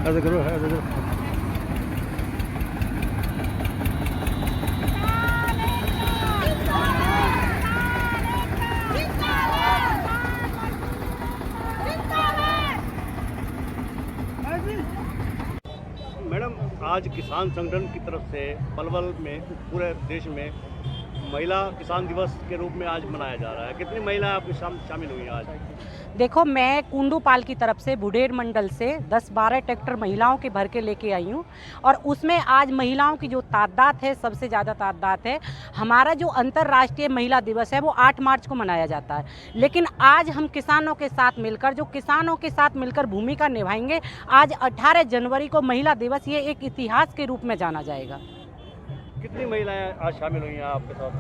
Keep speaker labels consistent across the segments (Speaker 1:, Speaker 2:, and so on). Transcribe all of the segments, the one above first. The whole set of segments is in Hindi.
Speaker 1: ऐसे करो, ऐसे करो। मैडम, आज किसान संगठन की तरफ से पलवल में पूरे देश में महिला किसान दिवस के रूप में आज मनाया जा रहा है। कितनी महिलाएं आपके शामिल हुई हैं आज?
Speaker 2: देखो, मैं कुंडूपाल की तरफ से बुढ़ेर मंडल से 10-12 ट्रैक्टर महिलाओं के भर के लेके आई हूँ और उसमें आज महिलाओं की जो तादाद है, सबसे ज़्यादा तादाद है। हमारा जो अंतर्राष्ट्रीय महिला दिवस है वो 8 मार्च को मनाया जाता है, लेकिन आज हम किसानों के साथ मिलकर, जो किसानों के साथ मिलकर भूमिका निभाएंगे, आज 18 जनवरी को महिला दिवस, ये एक इतिहास के रूप में जाना जाएगा।
Speaker 1: कितनी महिलाएं आज शामिल हुई हैं आपके साथ?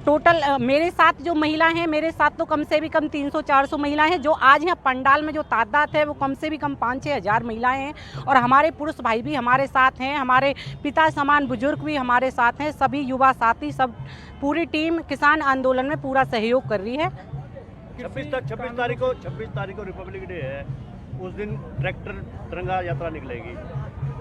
Speaker 2: टोटल मेरे साथ जो महिला हैं, मेरे साथ तो कम से भी कम 300-400 महिलाएं हैं। जो आज यहाँ पंडाल में जो तादाद है वो कम से भी कम 5-6 हज़ार महिलाएं हैं और हमारे पुरुष भाई भी हमारे साथ हैं, हमारे पिता समान बुजुर्ग भी हमारे साथ हैं, सभी युवा साथी, सब पूरी टीम किसान आंदोलन में पूरा सहयोग कर रही है।
Speaker 1: 26 तारीख को रिपब्लिक डे है, उस दिन ट्रैक्टर तिरंगा यात्रा निकलेगी,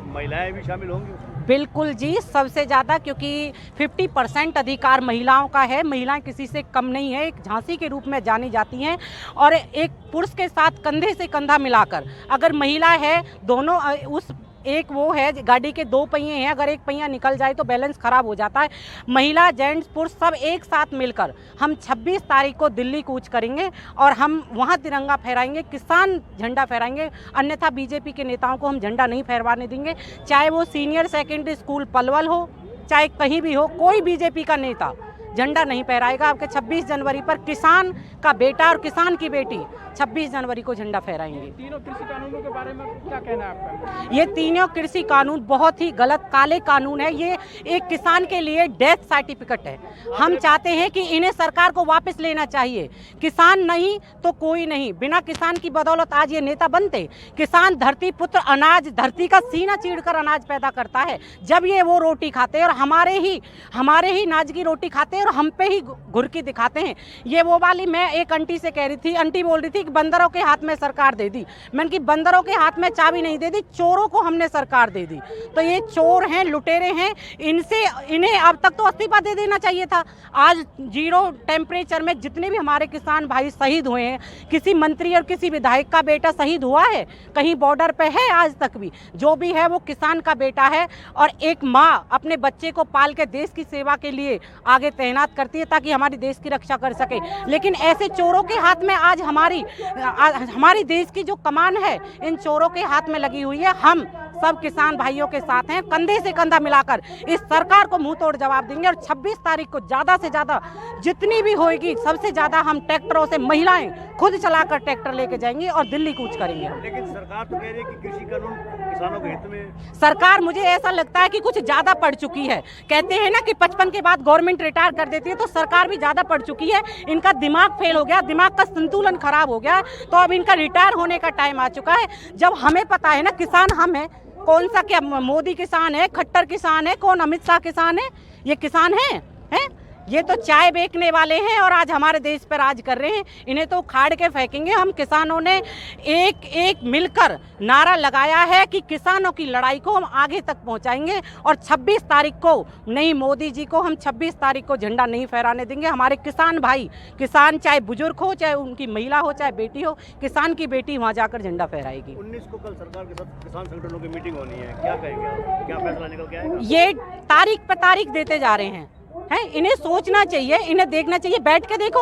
Speaker 1: महिलाएं भी शामिल होंगी उसमें?
Speaker 2: बिल्कुल जी, सबसे ज़्यादा, क्योंकि 50% अधिकार महिलाओं का है। महिलाएं किसी से कम नहीं है, एक झांसी के रूप में जानी जाती हैं और एक पुरुष के साथ कंधे से कंधा मिलाकर अगर महिला है, दोनों उस एक वो है, गाड़ी के 2 पहिए हैं, अगर एक पहिया निकल जाए तो बैलेंस खराब हो जाता है। महिला, जेंट्स, पुरुष सब एक साथ मिलकर हम 26 तारीख को दिल्ली कूच करेंगे और हम वहाँ तिरंगा फहराएंगे, किसान झंडा फहराएंगे। अन्यथा बीजेपी के नेताओं को हम झंडा नहीं फहराने देंगे, चाहे वो सीनियर सेकेंडरी स्कूल पलवल हो, चाहे कहीं भी हो, कोई बीजेपी का नेता झंडा नहीं फहराएगा। आपके 26 जनवरी पर किसान का बेटा और किसान की बेटी 26 जनवरी को झंडा फहराएंगे।
Speaker 3: तीनों कृषि कानूनों के बारे में क्या कहना है आपका?
Speaker 2: ये तीनों कृषि कानून बहुत ही गलत, काले कानून है। ये एक किसान के लिए डेथ सर्टिफिकेट है। हम चाहते हैं कि इन्हें सरकार को वापस लेना चाहिए। किसान नहीं तो कोई नहीं, बिना किसान की बदौलत आज ये नेता बनते। किसान धरती पुत्र, अनाज, धरती का सीना चीरकर अनाज पैदा करता है। जब ये वो रोटी खाते हैं और हमारे ही नाज की रोटी खाते हैं और हम पे ही घुरकी दिखाते हैं। ये वो वाली, मैं एक आंटी से कह रही थी, आंटी बोल रही थी कि बंदरों के हाथ में सरकार दे दी। मैंने कि बंदरों के हाथ में चाबी नहीं दे दी, चोरों को हमने सरकार दे दी। तो ये चोर हैं, लुटेरे हैं, इन्हें अब तक तो इस्तीफा दे देना चाहिए था। आज 0 टेम्परेचर में जितने भी हमारे किसान भाई शहीद हुए हैं, किसी मंत्री और किसी विधायक का बेटा शहीद हुआ है कहीं बॉर्डर पे है? आज तक भी जो भी है वो किसान का बेटा है। और एक माँ अपने बच्चे को पाल के देश की सेवा के लिए आगे तैनात करती है ताकि हमारी देश की रक्षा कर सके, लेकिन ऐसे चोरों के हाथ में आज हमारी देश की जो कमान है इन चोरों के हाथ में लगी हुई है। हम सब किसान भाइयों के साथ हैं, कंधे से कंधा मिलाकर इस सरकार को मुंह तोड़ जवाब देंगे और 26 तारीख को ज़्यादा से ज़्यादा जितनी भी होगी, सबसे ज़्यादा हम ट्रैक्टरों से, महिलाएं खुद चलाकर ट्रैक्टर लेके जाएंगी और दिल्ली कूच करेंगे।
Speaker 1: लेकिन सरकार तो कह रही है कि कृषि कानून किसानों के हित में।
Speaker 2: सरकार, मुझे ऐसा लगता है कि कुछ ज़्यादा पढ़ चुकी है। कहते हैं ना कि 55 के बाद गवर्नमेंट रिटायर कर देती है, तो सरकार भी ज़्यादा पढ़ चुकी है। इनका दिमाग फेल हो गया, दिमाग का संतुलन खराब हो गया, तो अब इनका रिटायर होने का टाइम आ चुका है। जब हमें पता है ना, किसान हम हैं, कौन सा, क्या मोदी किसान है, खट्टर किसान है, कौन अमित शाह किसान है? ये किसान हैं? ये तो चाय बेचने वाले हैं और आज हमारे देश पर राज कर रहे हैं। इन्हें तो उखाड़ के फेंकेंगे। हम किसानों ने एक मिलकर नारा लगाया है कि किसानों की लड़ाई को हम आगे तक पहुंचाएंगे और 26 तारीख को, नहीं मोदी जी को, हम 26 तारीख को झंडा नहीं फहराने देंगे। हमारे किसान भाई, किसान चाहे बुजुर्ग हो, चाहे उनकी महिला हो, चाहे बेटी हो, किसान की बेटी वहाँ जाकर झंडा फहराएगी।
Speaker 1: 19 को कल सरकार के साथ किसान संगठनों की मीटिंग होनी है, क्या कहेंगे आप? क्या फैसला निकल के आएगा?
Speaker 2: ये तारीख पे तारीख देते जा रहे हैं। इन्हें सोचना चाहिए, इन्हें देखना चाहिए, बैठ के देखो,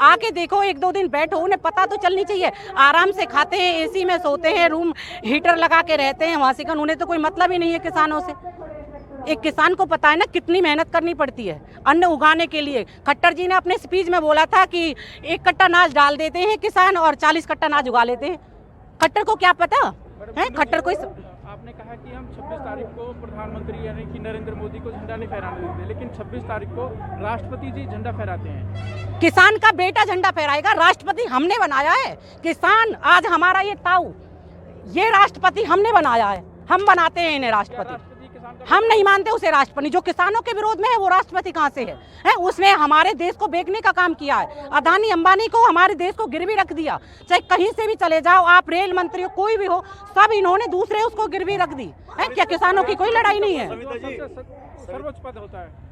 Speaker 2: आके देखो, 1-2 दिन बैठो, उन्हें पता तो चलनी चाहिए। आराम से खाते हैं, एसी में सोते हैं, रूम हीटर लगा के रहते हैं, वहाँ से उन्हें तो कोई मतलब ही नहीं है किसानों से। एक किसान को पता है ना कितनी मेहनत करनी पड़ती है अन्न उगाने के लिए। खट्टर जी ने अपने स्पीच में बोला था कि 1 कट्टा अनाज डाल देते हैं किसान और 40 कट्टा अनाज उगा लेते हैं। खट्टर को क्या पता है? खट्टर को
Speaker 3: आपने कहा कि हम 26 तारीख को प्रधानमंत्री यानी कि नरेंद्र मोदी को झंडा नहीं फहराने देते, लेकिन 26 तारीख को राष्ट्रपति जी झंडा फहराते हैं।
Speaker 2: किसान का बेटा झंडा फहराएगा, राष्ट्रपति हमने बनाया है। किसान आज हमारा ये ताऊ, ये राष्ट्रपति हमने बनाया है, हम बनाते हैं इन्हें राष्ट्रपति।
Speaker 3: राष्ट्रपति किसान
Speaker 2: हम नहीं मानते उसे राष्ट्रपति। जो किसानों के विरोध में है वो राष्ट्रपति कहाँ से है? उसने हमारे देश को बेचने का काम किया है। अदानी अंबानी को हमारे देश को गिरवी रख दिया। चाहे कहीं से भी चले जाओ, आप रेल मंत्री हो, कोई भी हो, सब इन्होंने दूसरे उसको गिरवी रख दी है। क्या किसानों की कोई लड़ाई नहीं है?
Speaker 3: सर्वोच्च पद होता है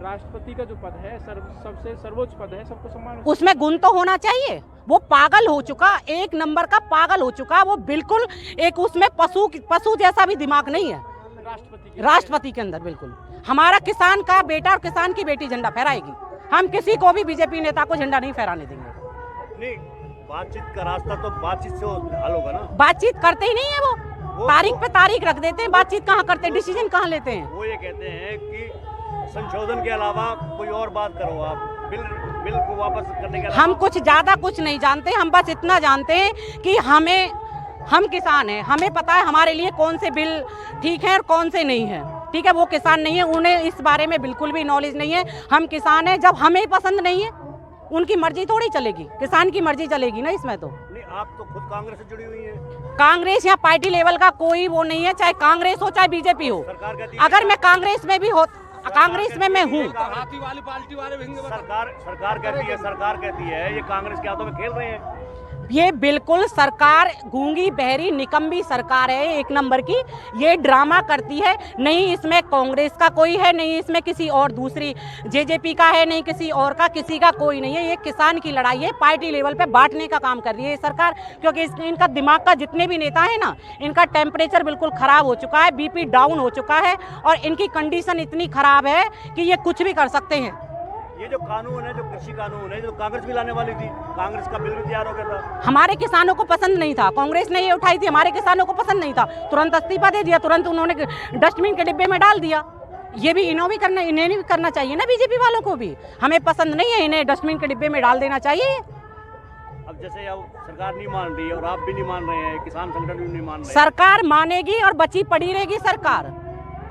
Speaker 3: राष्ट्रपति का, जो पद है सबसे सर्वोच्च पद है, सबको सम्मान,
Speaker 2: उसमें गुण तो होना चाहिए। वो पागल हो चुका, एक नंबर का पागल हो चुका। वो बिल्कुल एक उसमें पशु जैसा भी दिमाग नहीं है राष्ट्रपति के अंदर। बिल्कुल हमारा किसान का बेटा और किसान की बेटी झंडा फहराएगी। हम किसी को भी बीजेपी नेता को झंडा नहीं फहराने देंगे।
Speaker 1: नहीं, बातचीत का रास्ता तो बातचीत से हल होगा ना।
Speaker 2: बातचीत करते ही नहीं है वो तारीख पे तारीख रख देते हैं। बातचीत कहाँ करते हैं? डिसीजन कहाँ लेते हैं?
Speaker 1: वो ये कहते हैं कि संशोधन के अलावा कोई और बात करो, आप बिल को वापस करने के अलावा।
Speaker 2: हम कुछ ज्यादा कुछ नहीं जानते। हम बस इतना जानते हैं कि हम किसान हैं, हमें पता है हमारे लिए कौन से बिल ठीक है और कौन से नहीं है। ठीक है, वो किसान नहीं है, उन्हें इस बारे में बिल्कुल भी नॉलेज नहीं है। हम किसान हैं, जब हमें पसंद नहीं है उनकी मर्जी थोड़ी चलेगी, किसान की मर्जी चलेगी ना इसमें। तो
Speaker 1: नहीं, आप तो खुद कांग्रेस से जुड़ी हुई हैं।
Speaker 2: कांग्रेस या पार्टी लेवल का कोई वो नहीं है, चाहे कांग्रेस हो चाहे बीजेपी हो। अगर मैं कांग्रेस में भी हो, कांग्रेस में मैं हूँ।
Speaker 1: हाथी वाली पार्टी वाले सरकार कहती है ये कांग्रेस के हाथों में खेल रहे हैं।
Speaker 2: ये बिल्कुल सरकार गूंगी बहरी निकम्बी सरकार है, एक नंबर की। ये ड्रामा करती है। नहीं इसमें कांग्रेस का कोई है, नहीं इसमें किसी और दूसरी जेजेपी का है, नहीं किसी और का, किसी का कोई नहीं है। ये किसान की लड़ाई है, पार्टी लेवल पे बांटने का काम कर रही है ये सरकार। क्योंकि इनका दिमाग का जितने भी नेता है ना, इनका टेम्परेचर बिल्कुल खराब हो चुका है, बीपी डाउन हो चुका है और इनकी कंडीशन इतनी खराब है कि ये कुछ भी कर सकते हैं।
Speaker 1: ये जो कानून है, जो कृषि कानून है, जो कांग्रेस भी लाने वाली थी, कांग्रेस का बिल भी तैयार हो गया था।
Speaker 2: हमारे किसानों को पसंद नहीं था, कांग्रेस ने ये उठाई थी, हमारे किसानों को पसंद नहीं था, तुरंत इस्तीफा दे दिया, तुरंत उन्होंने डस्टबिन के डिब्बे में डाल दिया। ये भी इन्हें भी करना चाहिए ना, बीजेपी वालों को भी। हमें पसंद नहीं है, इन्हें डस्टबिन के डिब्बे में डाल देना चाहिए।
Speaker 1: अब जैसे अब सरकार नहीं मान रही और आप भी नहीं मान रहे हैं, किसान संगठन भी नहीं मान रहे।
Speaker 2: सरकार मानेगी और बची पड़ी रहेगी सरकार।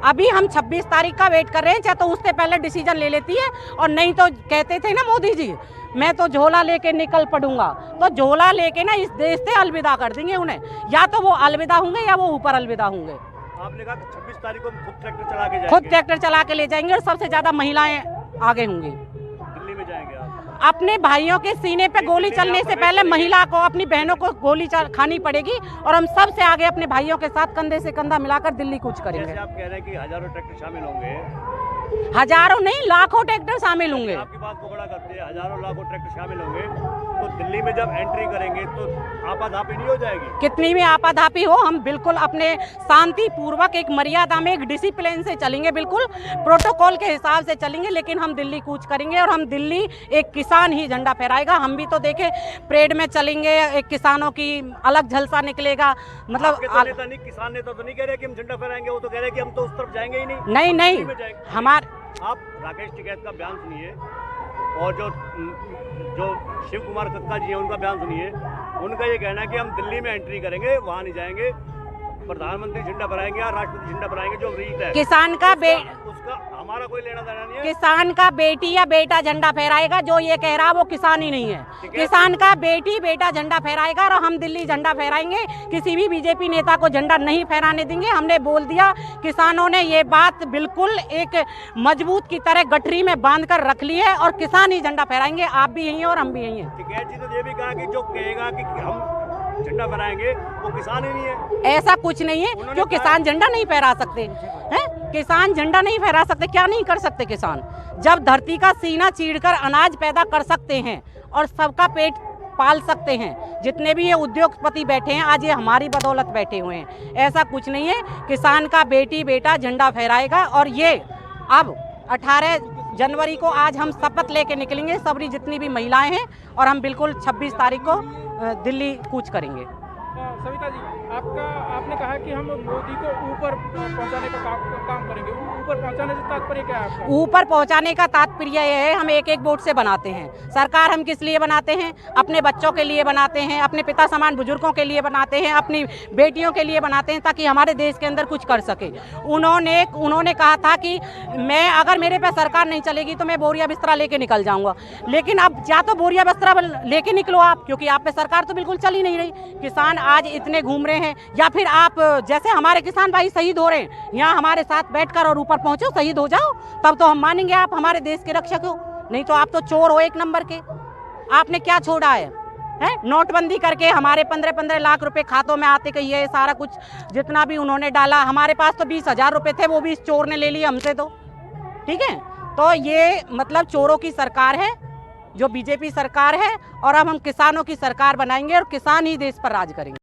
Speaker 2: अभी हम 26 तारीख का वेट कर रहे हैं, चाहे तो उससे पहले डिसीजन ले लेती है, और नहीं तो कहते थे ना मोदी जी, मैं तो झोला लेके निकल पड़ूंगा, तो झोला लेके ना इस देश से अलविदा कर देंगे उन्हें। या तो वो अलविदा होंगे या वो ऊपर अलविदा होंगे।
Speaker 1: आपने कहा 26 तारीख को खुद ट्रैक्टर चला के जाएंगे।
Speaker 2: खुद ट्रैक्टर चला के ले जाएंगे और सबसे ज्यादा महिलाएं आगे होंगी।
Speaker 1: दिल्ली में जाएंगे आप?
Speaker 2: अपने भाइयों के सीने पे गोली चलने से पहले महिला को, अपनी बहनों को गोली खानी पड़ेगी और हम सबसे आगे अपने भाइयों के साथ कंधे से कंधा मिलाकर दिल्ली कूच करेंगे।
Speaker 1: जैसे आप कह रहे हैं कि हजारों ट्रैक्टर शामिल होंगे।
Speaker 2: हजारों नहीं, लाखों ट्रैक्टर शामिल होंगे।
Speaker 1: आपकी बात को बड़ा करते हैं, हजारों लाखों ट्रैक्टर शामिल होंगे, तो दिल्ली में जब एंट्री करेंगे तो आपाधापी नहीं हो जाएगी?
Speaker 2: कितनी भी आपाधापी हो, हम बिल्कुल अपने शांति पूर्वक एक मर्यादा में, एक डिसिप्लिन से चलेंगे, बिल्कुल प्रोटोकॉल के हिसाब से चलेंगे, लेकिन हम दिल्ली कूच करेंगे। और हम दिल्ली, एक किसान ही झंडा फहराएगा। हम भी तो देखे परेड में चलेंगे, एक किसानों की अलग झलसा निकलेगा। मतलब
Speaker 1: नेता नहीं, किसान नेता तो नहीं कह रहे कि हम झंडा फहराएंगे, वो तो कह रहे कि हम तो उस तरफ जाएंगे ही नहीं।
Speaker 2: नहीं
Speaker 1: आप राकेश टिकैत का बयान सुनिए और जो शिव कुमार कक्का जी हैं उनका बयान सुनिए। उनका ये कहना है कि हम दिल्ली में एंट्री करेंगे, वहाँ नहीं जाएंगे, प्रधानमंत्री झंडा फहराएंगे या राष्ट्रपति झंडा फहराएंगे, जो रीत है।
Speaker 2: किसान का
Speaker 1: उसका हमारा कोई लेना देना नहीं है।
Speaker 2: किसान का बेटी या बेटा झंडा फहराएगा, जो ये कह रहा वो किसान ही नहीं है। किसान का बेटी बेटा झंडा फहराएगा और हम दिल्ली झंडा फहराएंगे। किसी भी बीजेपी नेता को झंडा नहीं फहराने देंगे। हमने बोल दिया, किसानों ने ये बात बिल्कुल एक मजबूत की तरह गठरी में बांध कर रख ली है और किसान ही झंडा फहराएंगे। आप भी यही हैं और हम भी यही हैं।
Speaker 1: टिकैत जी तो ये भी कहा कि जो कहेगा कि हम झंडा फहराएंगे वो किसान ही नहीं है।
Speaker 2: ऐसा कुछ नहीं है, क्यों किसान झंडा नहीं फहरा सकते हैं? किसान झंडा नहीं फहरा सकते? क्या नहीं कर सकते किसान? जब धरती का सीना चीरकर अनाज पैदा कर सकते हैं और सबका पेट पाल सकते हैं, जितने भी ये उद्योगपति बैठे हैं आज ये हमारी बदौलत बैठे हुए हैं। ऐसा कुछ नहीं है। किसान का बेटी बेटा झंडा फहराएगा और ये अब 18 जनवरी को आज हम शपथ लेके निकलेंगे, सबरी जितनी भी महिलाएं हैं, और हम बिल्कुल 26 तारीख को दिल्ली कूच करेंगे।
Speaker 3: सविता जी, आपने कहा कि हम मोदी को ऊपर पहुंचाने का काम करेंगे। ऊपर पहुंचाने से तात्पर्य क्या है आपका?
Speaker 2: ऊपर पहुंचाने का तात्पर्य यह है, हम एक एक वोट से बनाते हैं। सरकार हम किस लिए बनाते हैं? अपने बच्चों के लिए बनाते हैं, अपने पिता समान बुजुर्गों के लिए बनाते हैं, अपनी बेटियों के लिए बनाते हैं, ताकि हमारे देश के अंदर कुछ कर सके। उन्होंने कहा था कि मैं, अगर मेरे पे सरकार नहीं चलेगी तो मैं बोरिया बिस्तरा लेके निकल जाऊंगा। लेकिन अब या तो बोरिया बिस्तरा लेके निकलो आप, क्योंकि आप पे सरकार तो बिल्कुल चल ही नहीं रही। किसान आज इतने घूम रहे हैं, या फिर आप जैसे हमारे किसान भाई शहीद हो रहे हैं, यहाँ हमारे साथ बैठकर और ऊपर पहुंचो, शहीद हो जाओ, तब तो हम मानेंगे आप हमारे देश के रक्षक हो। नहीं तो आप तो चोर हो एक नंबर के। आपने क्या छोड़ा है? नोटबंदी करके हमारे 15-15 लाख रुपए खातों में आते गई है, सारा कुछ जितना भी उन्होंने डाला, हमारे पास तो 20,000 रुपए थे, वो भी इस चोर ने ले लिए हमसे। तो ठीक है, तो ये मतलब चोरों की सरकार है जो बीजेपी सरकार है, और अब हम किसानों की सरकार बनाएंगे और किसान ही देश पर राज करेंगे।